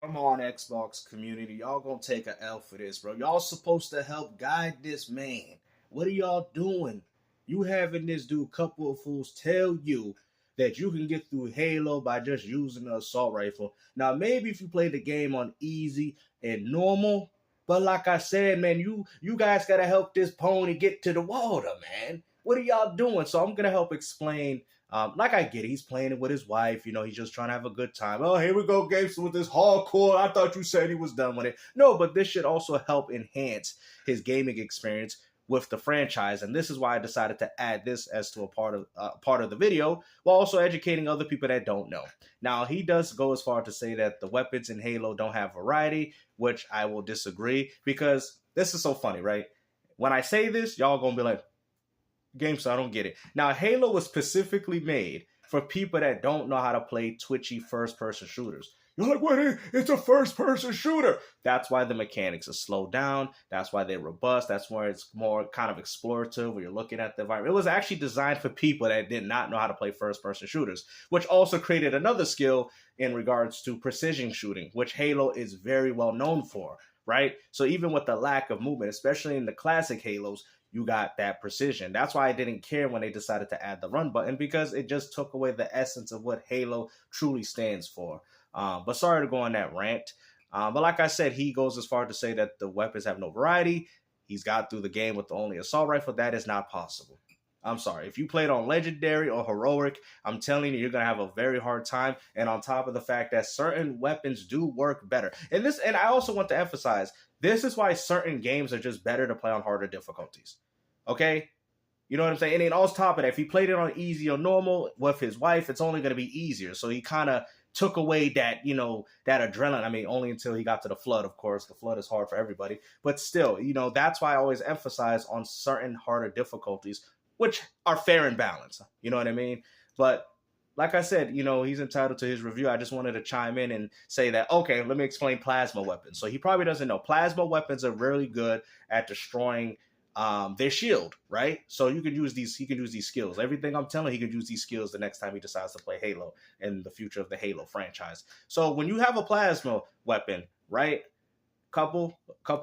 Come on, Xbox community. Y'all gonna take a L for this, bro. Y'all supposed to help guide this man. What are y'all doing? You having this dude, couple of fools, tell you that you can get through Halo by just using an assault rifle. Now, maybe if you play the game on easy and normal, but like I said, man, you guys gotta help this pony get to the water, man. What are y'all doing? So I'm gonna help explain like I get it, he's playing it with his wife. He's just trying to have a good time. Oh, here we go, Games with this hardcore. I thought you said he was done with it. No, but this should also help enhance his gaming experience with the franchise, and this is why I decided to add this as to a part of the video, while also educating other people that don't know. Now, he does go as far to say that the weapons in Halo don't have variety, which I will disagree because this is so funny, right? When I say this, y'all gonna be like, game, so I don't get it. Now, Halo was specifically made for people that don't know how to play twitchy first-person shooters. You're like, what? It's a first-person shooter. That's why the mechanics are slowed down. That's why they're robust. That's why it's more kind of explorative where you're looking at the environment. It was actually designed for people that did not know how to play first-person shooters, which also created another skill in regards to precision shooting, which Halo is very well known for, right? So even with the lack of movement, especially in the classic Halos, you got that precision. That's why I didn't care when they decided to add the run button, because it just took away the essence of what Halo truly stands for. But sorry to go on that rant. But like I said, he goes as far to say that the weapons have no variety. He's got through the game with the only assault rifle. That is not possible. I'm sorry. If you played on Legendary or Heroic, I'm telling you, you're going to have a very hard time. And on top of the fact that certain weapons do work better. And I also want to emphasize, this is why certain games are just better to play on harder difficulties. Okay? You know what I'm saying? And then on top of that, if he played it on easy or normal with his wife, it's only going to be easier. So he kind of took away that, that adrenaline. I mean, only until he got to the flood, of course. The flood is hard for everybody. But still, that's why I always emphasize on certain harder difficulties, which are fair and balanced. You know what I mean? But like I said, he's entitled to his review. I just wanted to chime in and say that, okay, let me explain plasma weapons. So he probably doesn't know. Plasma weapons are really good at destroying their shield, right? So he can use these skills. Everything I'm telling, he could use these skills the next time he decides to play Halo in the future of the Halo franchise. So when you have a plasma weapon, right? Couple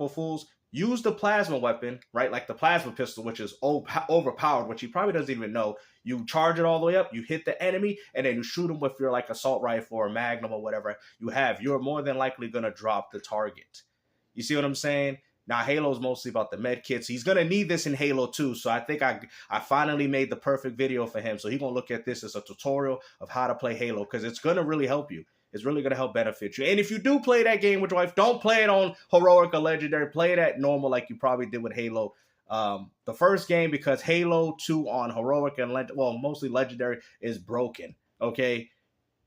fools, use the plasma weapon, right? Like the plasma pistol, which is overpowered, which he probably doesn't even know. You charge it all the way up, you hit the enemy, and then you shoot him with your like assault rifle or magnum or whatever you have. You're more than likely gonna drop the target. You see what I'm saying? Now, Halo's mostly about the med kits. He's going to need this in Halo 2. So I think I finally made the perfect video for him. So he's going to look at this as a tutorial of how to play Halo, because it's going to really help you. It's really going to help benefit you. And if you do play that game with your wife, don't play it on Heroic or Legendary. Play it at normal like you probably did with Halo. The first game, because Halo 2 on Heroic and mostly Legendary is broken. Okay?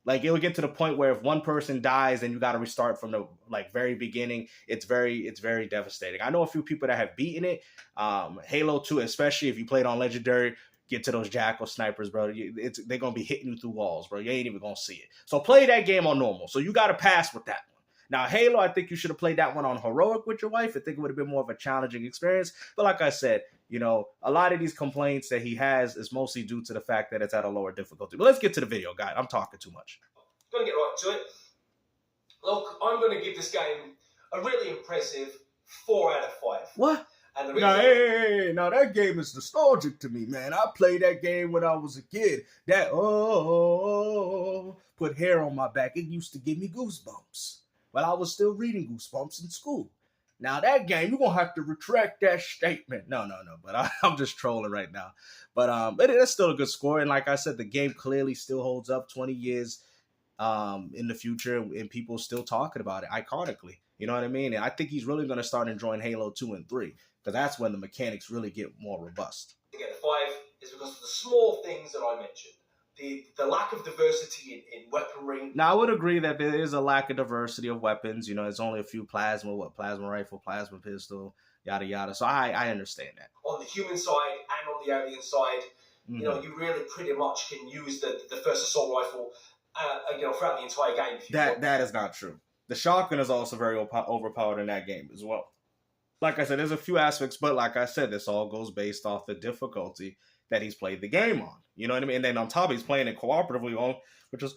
Like, it would get to the point where if one person dies and you got to restart from the very beginning, it's very devastating. I know a few people that have beaten it. Halo 2, especially if you played on Legendary, get to those Jackal snipers, bro. They're going to be hitting you through walls, bro. You ain't even going to see it. So play that game on normal. So you got to pass with that one. Now, Halo, I think you should have played that one on Heroic with your wife. I think it would have been more of a challenging experience. But like I said, a lot of these complaints that he has is mostly due to the fact that it's at a lower difficulty. But let's get to the video, guys. I'm talking too much. Gonna get right to it. Look, I'm gonna give this game a really impressive 4 out of 5. What? And the reason... Now that game is nostalgic to me, man. I played that game when I was a kid. That put hair on my back. It used to give me goosebumps. But I was still reading Goosebumps in school. Now that game, you're gonna have to retract that statement. No. But I'm just trolling right now. But it's still a good score. And like I said, the game clearly still holds up 20 years in the future, and people still talking about it iconically. You know what I mean? And I think he's really gonna start enjoying Halo 2 and 3, because that's when the mechanics really get more robust. To get a 5 is because of the small things that I mentioned. The lack of diversity in weaponry. Now, I would agree that there is a lack of diversity of weapons. There's only a few plasma rifle, plasma pistol, yada, yada. So I understand that. On the human side and on the alien side, you really pretty much can use the first assault rifle, throughout the entire game. That is not true. The shotgun is also very overpowered in that game as well. Like I said, there's a few aspects, but like I said, this all goes based off the difficulty that he's played the game on. You know what I mean? And then on top, he's playing it cooperatively on which is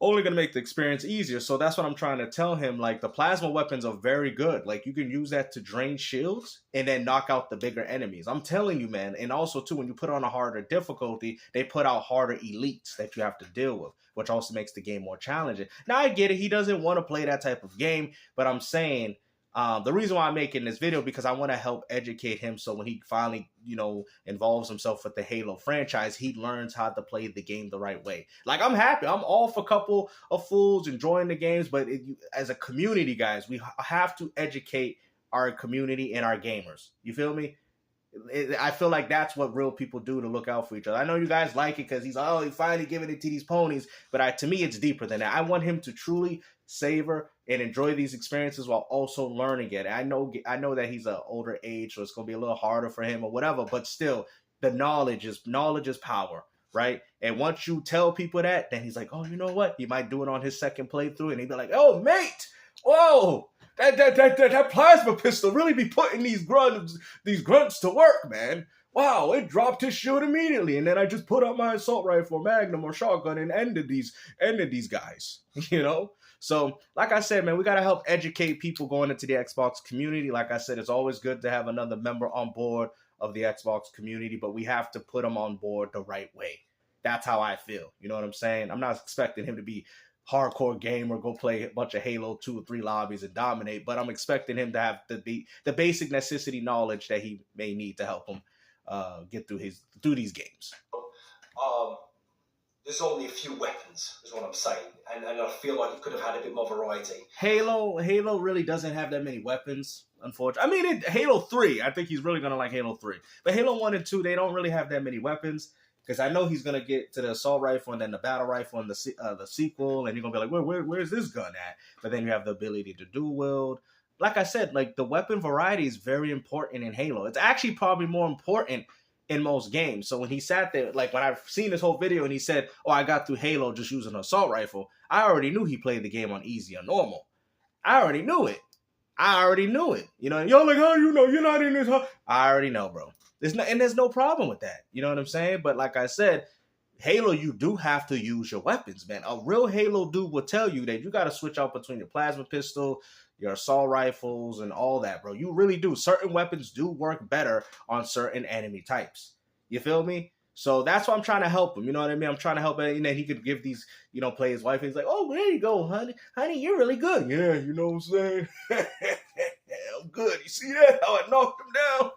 only going to make the experience easier. So that's what I'm trying to tell him. Like, the plasma weapons are very good. Like, you can use that to drain shields and then knock out the bigger enemies. I'm telling you, man. And also, too, when you put on a harder difficulty, they put out harder elites that you have to deal with, which also makes the game more challenging. Now, I get it. He doesn't want to play that type of game, but I'm saying the reason why I'm making this video, because I want to help educate him, so when he finally, involves himself with the Halo franchise, he learns how to play the game the right way. Like, I'm happy. I'm all for Couple of Fools enjoying the games, but as a community, guys, we have to educate our community and our gamers. You feel me? I feel like that's what real people do to look out for each other. I know you guys like it because he's finally giving it to these ponies, but to me, it's deeper than that. I want him to truly savor and enjoy these experiences while also learning it. I know that he's an older age, so it's going to be a little harder for him or whatever, but still, the knowledge is power, right? And once you tell people that, then he's like, oh, you know what? He might do it on his second playthrough, and he'd be like, oh, mate, whoa, that plasma pistol really be putting these grunts to work, man. Wow, it dropped his shield immediately, and then I just put up my assault rifle, magnum, or shotgun, and ended these guys, So, like I said, man, we got to help educate people going into the Xbox community. Like I said, it's always good to have another member on board of the Xbox community, but we have to put them on board the right way. That's how I feel. You know what I'm saying? I'm not expecting him to be hardcore gamer, go play a bunch of Halo 2 or 3 lobbies and dominate, but I'm expecting him to have the basic necessity knowledge that he may need to help him get through these games. There's only a few weapons, is what I'm saying, and I feel like it could have had a bit more variety. Halo really doesn't have that many weapons, unfortunately. I mean, Halo 3, I think he's really going to like Halo 3. But Halo 1 and 2, they don't really have that many weapons, because I know he's going to get to the assault rifle and then the battle rifle and the sequel, and you're going to be like, where's this gun at? But then you have the ability to dual wield. Like I said, like, the weapon variety is very important in Halo. It's actually probably more important in most games. So when he sat there, like when I've seen this whole video and he said, oh, I got through Halo just using an assault rifle, I already knew he played the game on easy or normal. I already knew it. You're like, oh, you're not in this. I already know, bro. There's no problem with that. You know what I'm saying? But like I said, Halo, you do have to use your weapons, man. A real Halo dude will tell you that you got to switch out between your plasma pistol, your assault rifles, and all that, bro. You really do. Certain weapons do work better on certain enemy types. You feel me? So that's why I'm trying to help him. You know what I mean? I'm trying to help him. He could give these, play his wife. He's like, oh, there you go, honey. Honey, you're really good. Yeah, you know what I'm saying? I'm good. You see that? How I knocked him down?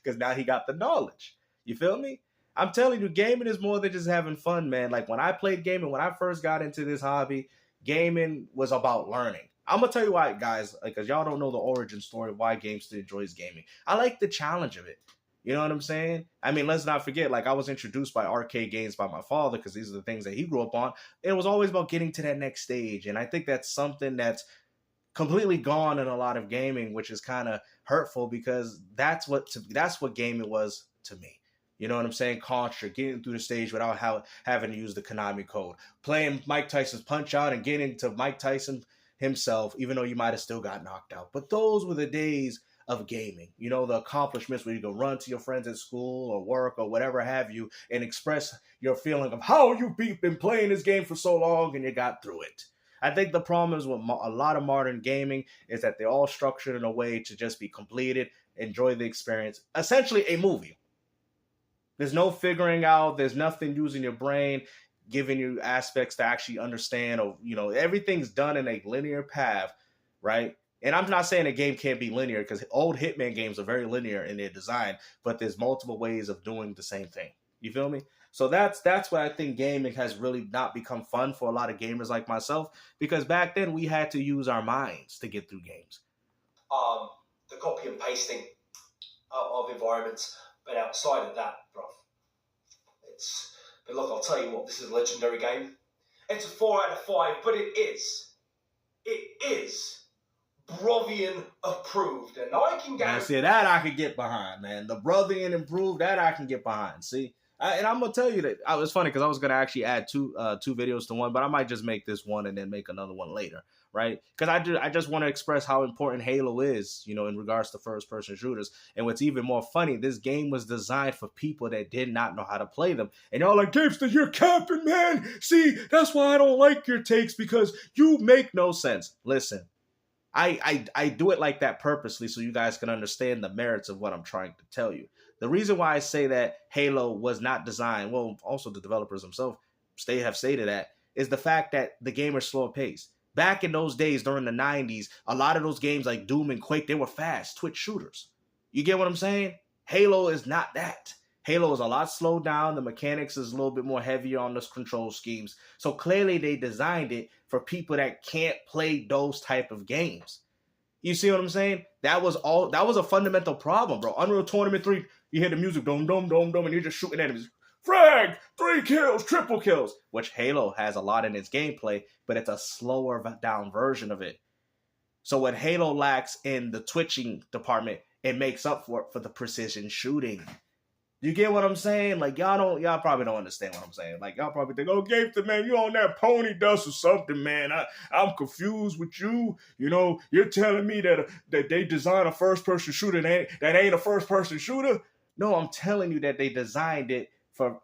Because now he got the knowledge. You feel me? I'm telling you, gaming is more than just having fun, man. Like, when I played gaming, when I first got into this hobby, gaming was about learning. I'm going to tell you why, guys, because y'all don't know the origin story of why GameStop enjoys gaming. I like the challenge of it. You know what I'm saying? I mean, let's not forget, like, I was introduced by arcade games by my father because these are the things that he grew up on. It was always about getting to that next stage. And I think that's something that's completely gone in a lot of gaming, which is kind of hurtful because that's what gaming was to me. You know what I'm saying? Contra, getting through the stage without having to use the Konami code. Playing Mike Tyson's Punch-Out and getting to Mike Tyson himself, even though you might have still got knocked out. But those were the days of gaming. The accomplishments where you can run to your friends at school or work or whatever have you and express your feeling of how you've been playing this game for so long and you got through it. I think the problem is with a lot of modern gaming is that they're all structured in a way to just be completed, enjoy the experience. Essentially a movie. There's no figuring out. There's nothing using your brain, giving you aspects to actually understand. Or, everything's done in a linear path, right? And I'm not saying a game can't be linear because old Hitman games are very linear in their design, but there's multiple ways of doing the same thing. You feel me? So that's why I think gaming has really not become fun for a lot of gamers like myself, because back then we had to use our minds to get through games. The copy and pasting of environments, but outside of that, bro, but look, I'll tell you what, this is a legendary game. It's a 4 out of 5, but it is Brovian approved, and I can guarantee. See, that I can get behind, man. The Brovian approved, that I can get behind. See, and I'm gonna tell you that it's funny because I was gonna actually add two videos to one, but I might just make this one and then make another one later, right? Because I just want to express how important Halo is, you know, in regards to first person shooters. And what's even more funny, this game was designed for people that did not know how to play them. And y'all like, Gamester, you're capping, man. See, that's why I don't like your takes, because you make no sense. Listen, I do it like that purposely so you guys can understand the merits of what I'm trying to tell you. The reason why I say that Halo was not designed, well, also the developers themselves have stated that, is the fact that the game is slow paced. Back in those days, during the 90s, a lot of those games like Doom and Quake, they were fast, twitch shooters. You get what I'm saying? Halo is not that. Halo is a lot slowed down. The mechanics is a little bit more heavier on those control schemes. So clearly they designed it for people that can't play those type of games. You see what I'm saying? That was a fundamental problem, bro. Unreal Tournament 3, you hear the music, dome, dome, dome, dome, and you're just shooting enemies. Frag! 3 kills, triple kills, which Halo has a lot in its gameplay, but it's a slower down version of it. So what Halo lacks in the twitching department, it makes up for it for the precision shooting. You get what I'm saying? Like, y'all probably don't understand what I'm saying. Like, y'all probably think, oh, Gator, man, you on that pony dust or something, man. I'm confused with you. You know, you're telling me that they design a first-person shooter that ain't a first-person shooter? No, I'm telling you that they designed it for,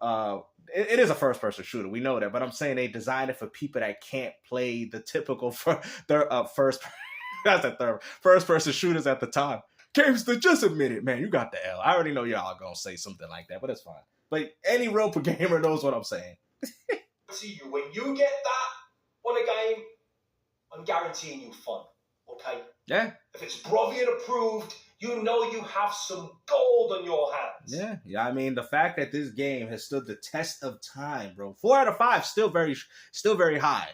it is a first-person shooter. We know that. But I'm saying they designed it for people that can't play the typical first-person shooters at the time. Gamester, just admit it, man. You got the L. I already know y'all gonna say something like that, but it's fine. But any real gamer knows what I'm saying. See you when you get that on a game, I'm guaranteeing you fun. Okay? Yeah. If it's Brovian approved, you know you have some gold on your hands. Yeah. I mean, the fact that this game has stood the test of time, bro. 4 out of 5, still very high.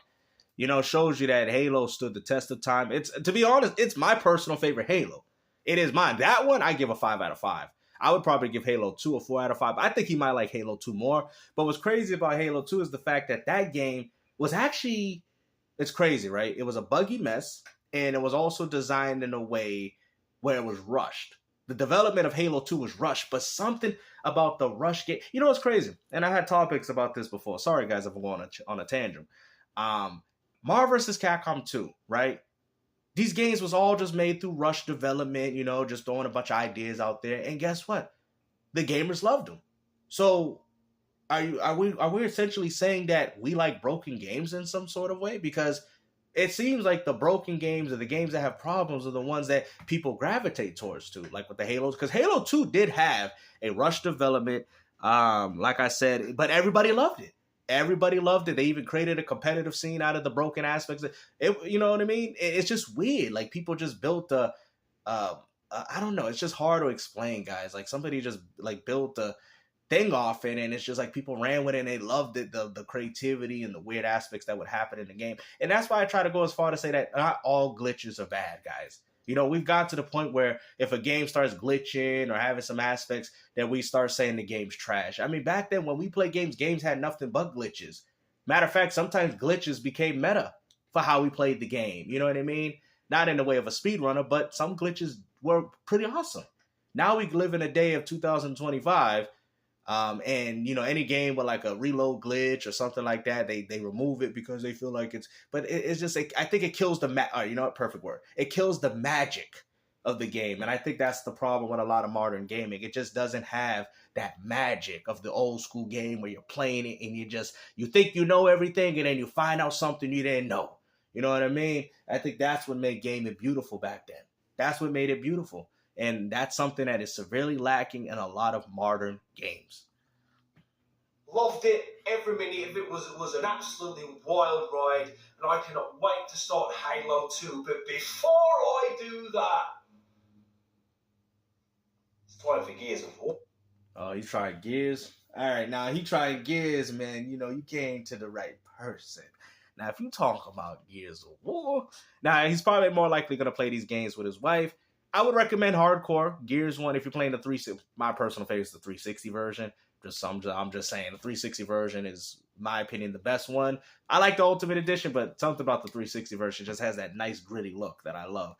You know, shows you that Halo stood the test of time. It's, to be honest, it's my personal favorite Halo. It is mine. That one, I give a 5 out of 5. I would probably give Halo 2 a 4 out of 5. I think he might like Halo 2 more. But what's crazy about Halo 2 is the fact that that game was actually, it's crazy, right? It was a buggy mess, and it was also designed in a way where it was rushed. The development of Halo 2 was rushed, but something about the rush game, you know what's crazy? And I had topics about this before. Sorry, guys, if I'm going on a tangent. Marvel vs. Capcom 2, right? These games was all just made through rush development, you know, just throwing a bunch of ideas out there. And guess what? The gamers loved them. So are we essentially saying that we like broken games in some sort of way? Because it seems like the broken games or the games that have problems are the ones that people gravitate towards too, like with the Halos. Because Halo 2 did have a rush development, like I said, but everybody loved it. Everybody loved it. They even created a competitive scene out of the broken aspects. You know what I mean? It's just weird. Like, people just built I don't know. It's just hard to explain, guys. Like, somebody just like built a thing off it, and it's just like people ran with it and they loved it, the creativity and the weird aspects that would happen in the game. And that's why I try to go as far to say that not all glitches are bad, guys. You know, we've got to the point where if a game starts glitching or having some aspects, that we start saying the game's trash. I mean, back then when we played games had nothing but glitches. Matter of fact, sometimes glitches became meta for how we played the game. You know what I mean? Not in the way of a speedrunner, but some glitches were pretty awesome. Now we live in a day of 2025, and, you know, any game with like a reload glitch or something like that, they remove it because they feel like it's, but it's just, I think it kills the, you know what, perfect word. It kills the magic of the game. And I think that's the problem with a lot of modern gaming. It just doesn't have that magic of the old school game where you're playing it and you think you know everything and then you find out something you didn't know. You know what I mean? I think that's what made gaming beautiful back then. That's what made it beautiful. And that's something that is severely lacking in a lot of modern games. Loved it every minute of it. Was an absolutely wild ride, and I cannot wait to start Halo 2. But before I do that, it's time for Gears of War. Oh, he's trying Gears? All right, now he trying Gears, man. You know, you came to the right person. Now, if you talk about Gears of War, now he's probably more likely going to play these games with his wife. I would recommend Hardcore Gears 1 if you're playing the 360. My personal favorite is the 360 version. I'm just saying the 360 version is, in my opinion, the best one. I like the Ultimate Edition, but something about the 360 version just has that nice gritty look that I love.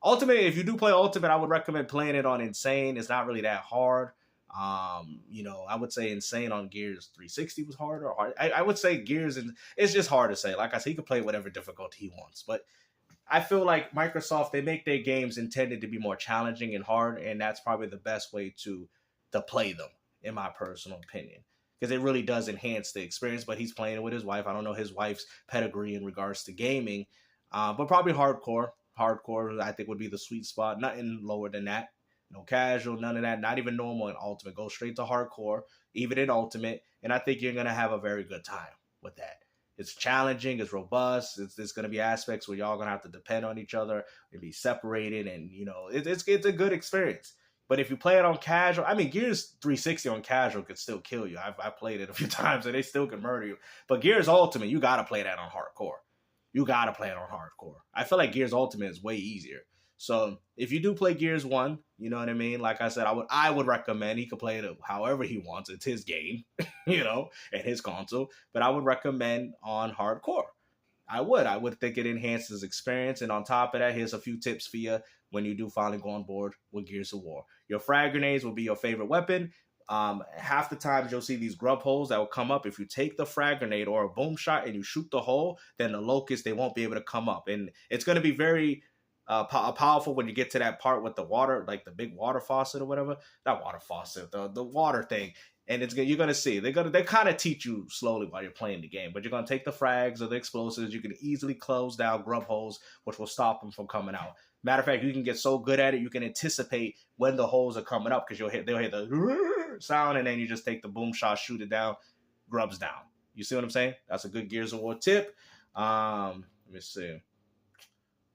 Ultimate, if you do play Ultimate, I would recommend playing it on Insane. It's not really that hard. I would say Insane on Gears 360 was hard or hard. I would say Gears, and it's just hard to say. Like I said, he could play whatever difficulty he wants, but I feel like Microsoft, they make their games intended to be more challenging and hard, and that's probably the best way to play them, in my personal opinion, because it really does enhance the experience. But he's playing it with his wife. I don't know his wife's pedigree in regards to gaming, but probably hardcore. Hardcore, I think, would be the sweet spot. Nothing lower than that. No casual, none of that. Not even normal and ultimate. Go straight to hardcore, even in ultimate, and I think you're gonna have a very good time with that. It's challenging, it's robust. It's going to be aspects where y'all going to have to depend on each other and be separated, and it's a good experience. But if you play it on casual, I mean, Gears 360 on casual could still kill you. I've played it a few times and they still can murder you. But Gears Ultimate, you got to play that on hardcore. You got to play it on hardcore. I feel like Gears Ultimate is way easier. So if you do play Gears 1, you know what I mean? Like I said, I would recommend he could play it however he wants. It's his game, and his console. But I would recommend on hardcore. I would think it enhances experience. And on top of that, here's a few tips for you when you do finally go on board with Gears of War. Your frag grenades will be your favorite weapon. Half the times you'll see these grub holes that will come up. If you take the frag grenade or a boom shot and you shoot the hole, then the locusts, they won't be able to come up. And it's going to be very powerful when you get to that part with the water, like the big water faucet or whatever. Not water faucet, the water thing. And you're gonna see they kind of teach you slowly while you're playing the game. But you're gonna take the frags or the explosives. You can easily close down grub holes, which will stop them from coming out. Matter of fact, you can get so good at it, you can anticipate when the holes are coming up because they'll hit the sound, and then you just take the boom shot, shoot it down, grubs down. You see what I'm saying? That's a good Gears of War tip. Let me see.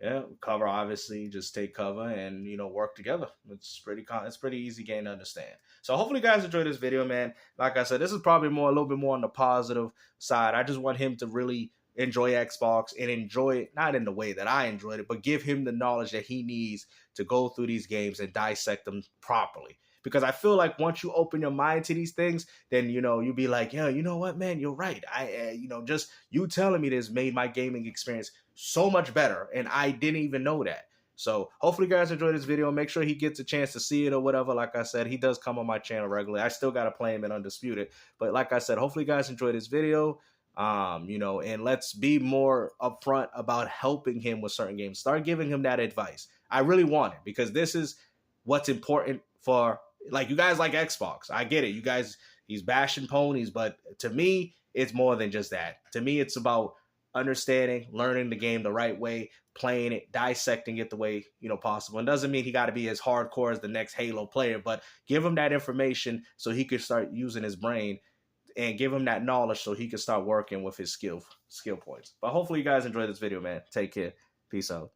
Yeah, cover, obviously, just take cover and work together. It's pretty easy game to understand. So hopefully you guys enjoyed this video, man. Like I said, this is probably a little bit more on the positive side. I just want him to really enjoy Xbox and enjoy it, not in the way that I enjoyed it, but give him the knowledge that he needs to go through these games and dissect them properly. Because I feel like once you open your mind to these things, then you'll be like, yeah, you know what, man, you're right. Just you telling me this made my gaming experience so much better, and I didn't even know that. So hopefully you guys enjoyed this video. Make sure he gets a chance to see it or whatever. Like I said, he does come on my channel regularly. I still got to play him in Undisputed. But like I said, hopefully you guys enjoyed this video. And let's be more upfront about helping him with certain games. Start giving him that advice. I really want it, because this is what's important for, like, you guys like Xbox. I get it. You guys, he's bashing ponies, but to me, it's more than just that. To me, it's about understanding, learning the game the right way, playing it, dissecting it the way possible. And doesn't mean he got to be as hardcore as the next Halo player, but give him that information so he could start using his brain, and give him that knowledge so he can start working with his skill points. But hopefully you guys enjoyed this video, man. Take care. Peace out.